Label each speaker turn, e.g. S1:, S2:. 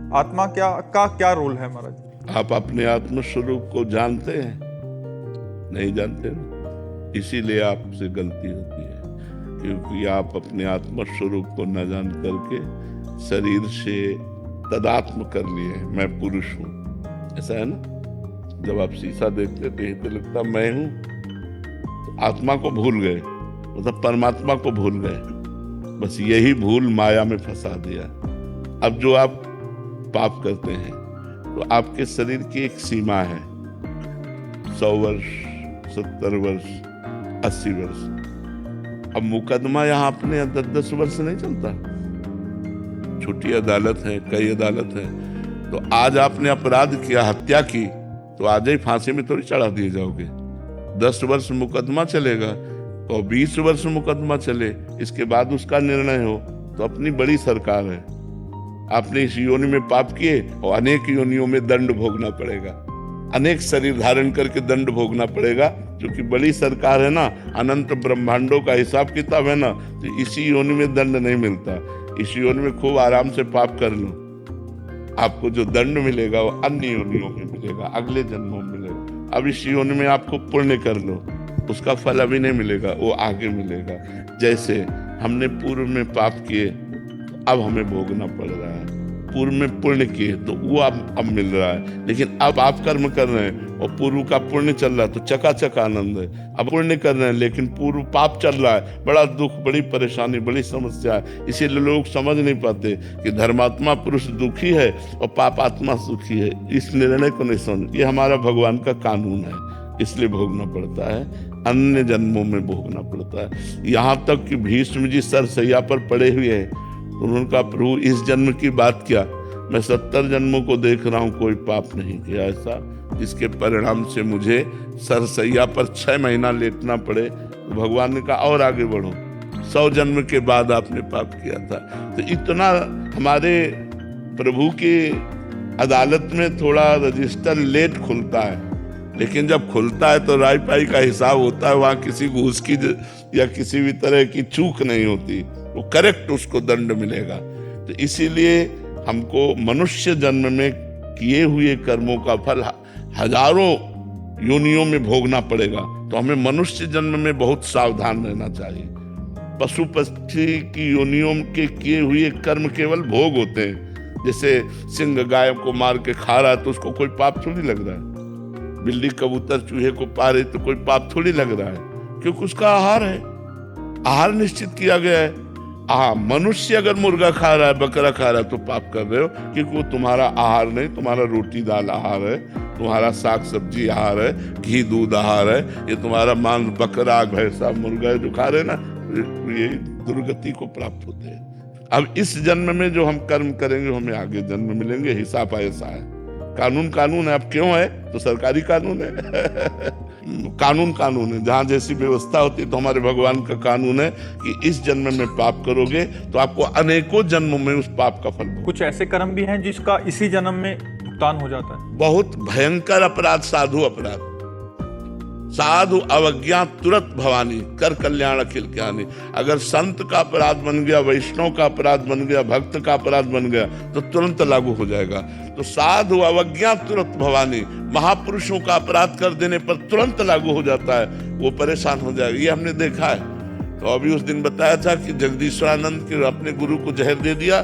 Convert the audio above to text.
S1: आत्मा क्या रोल है महाराज?
S2: आप अपने आत्म स्वरूप को जानते हैं? नहीं जानते ना, इसीलिए आपसे गलती होती है, क्योंकि आप अपने आत्म स्वरूप को न जान करके शरीर से तदात्म कर लिए, मैं पुरुष हूं। ऐसा है ना, जब आप शीशा देखते तो लगता मैं हूं, तो आत्मा को भूल गए, मतलब परमात्मा को भूल गए। बस यही भूल माया में फंसा दिया। अब जो आप पाप करते हैं तो आपके शरीर की एक सीमा है, 100 वर्ष, 70 वर्ष, 80 वर्ष। अब मुकदमा यहाँ अपने 10-10 वर्ष नहीं चलता, छोटी अदालत है, कई अदालत है। तो आज आपने अपराध किया, हत्या की, तो आज ही फांसी में थोड़ी चढ़ा दिए जाओगे। 10 वर्ष मुकदमा चलेगा तो 20 वर्ष मुकदमा चले, इसके बाद उसका निर्णय हो, तो अपनी बड़ी सरकार है। आपने इस योनि में पाप किए और अनेक योनियों में दंड भोगना पड़ेगा, अनेक शरीर धारण करके दंड भोगना पड़ेगा, क्योंकि बड़ी सरकार है ना, अनंत ब्रह्मांडों का हिसाब किताब है ना। तो इसी योनि में दंड नहीं मिलता, इस योनि में खूब आराम से पाप कर लो, आपको जो दंड मिलेगा वो अन्य योनियों में मिलेगा, अगले जन्मों में मिलेगा। अब इस योनि में आपको पुण्य कर लो, उसका फल अभी नहीं मिलेगा, वो आगे मिलेगा। जैसे हमने पूर्व में पाप किए, अब हमें भोगना पड़ रहा है। पूर्व में पुण्य किए तो वो अब मिल रहा है, लेकिन अब आप कर्म कर रहे हैं और पूर्व का पुण्य चल रहा है, तो चकाचक आनंद है। अब पुण्य कर रहे हैं लेकिन पूर्व पाप चल रहा है, बड़ा दुख, बड़ी परेशानी, बड़ी समस्या है। इसीलिए लोग समझ नहीं पाते कि धर्मात्मा पुरुष दुखी है और पापात्मा सुखी है। इस निर्णय को नहीं समझ, ये हमारा भगवान का कानून है, इसलिए भोगना पड़ता है, अन्य जन्मों में भोगना पड़ता है। यहाँ तक कि भीष्म जी सरसैया पर पड़े हुए हैं, उन्होंने कहा प्रभु इस जन्म की बात क्या, मैं 70 जन्मों को देख रहा हूँ, कोई पाप नहीं किया ऐसा, जिसके परिणाम से मुझे सरसैया पर 6 महीना लेटना पड़े। तो भगवान ने कहा और आगे बढ़ो, 100 जन्म के बाद आपने पाप किया था। तो इतना हमारे प्रभु की अदालत में थोड़ा रजिस्टर लेट खुलता है, लेकिन जब खुलता है तो राय पाई का हिसाब होता है, वहां किसी घूस की या किसी भी तरह की चूक नहीं होती, वो करेक्ट उसको दंड मिलेगा। तो इसीलिए हमको मनुष्य जन्म में किए हुए कर्मों का फल हजारों योनियों में भोगना पड़ेगा। तो हमें मनुष्य जन्म में बहुत सावधान रहना चाहिए। पशु पक्षी की योनियों के किए हुए कर्म केवल भोग होते हैं। जैसे सिंह गाय को मार के खा रहा है तो उसको कोई पाप थोड़ी लग रहा है, बिल्ली कबूतर चूहे को पा रही तो कोई पाप थोड़ी लग रहा है, क्योंकि उसका आहार है, आहार निश्चित किया गया है। मनुष्य अगर मुर्गा खा रहा है, बकरा खा रहा है तो पाप कर रहे हो, क्योंकि वो तुम्हारा आहार नहीं, तुम्हारा रोटी दाल आहार है, तुम्हारा साग सब्जी आहार है, घी दूध आहार है। ये तुम्हारा मांस बकरा भैंसा मुर्गा जो खा रहे ना, ये दुर्गति को प्राप्त होते हैं। अब इस जन्म में जो हम कर्म करेंगे हमें आगे जन्म मिलेंगे, हिसाब ऐसा है। कानून कानून है, अब क्यों है तो सरकारी कानून है कानून है, जहां जैसी व्यवस्था होती है। तो हमारे भगवान का कानून है कि इस जन्म में पाप करोगे तो आपको अनेकों जन्मों में उस पाप का फल।
S1: कुछ ऐसे कर्म भी हैं जिसका इसी जन्म में भुगतान हो जाता है।
S2: बहुत भयंकर अपराध, साधु अपराध, साधु अवज्ञा तुरंत भवानी, कर कल्याण अखिल ज्ञानी। अगर संत का अपराध बन गया, वैष्णव का अपराध बन गया, भक्त का अपराध बन गया तो तुरंत लागू हो जाएगा। तो साधु अवज्ञा तुरंत भवानी, महापुरुषों का अपराध कर देने पर तुरंत लागू हो जाता है, वो परेशान हो जाएगा। ये हमने देखा है। तो अभी उस दिन बताया था कि जगदीश्वरानंद के अपने गुरु को जहर दे दिया,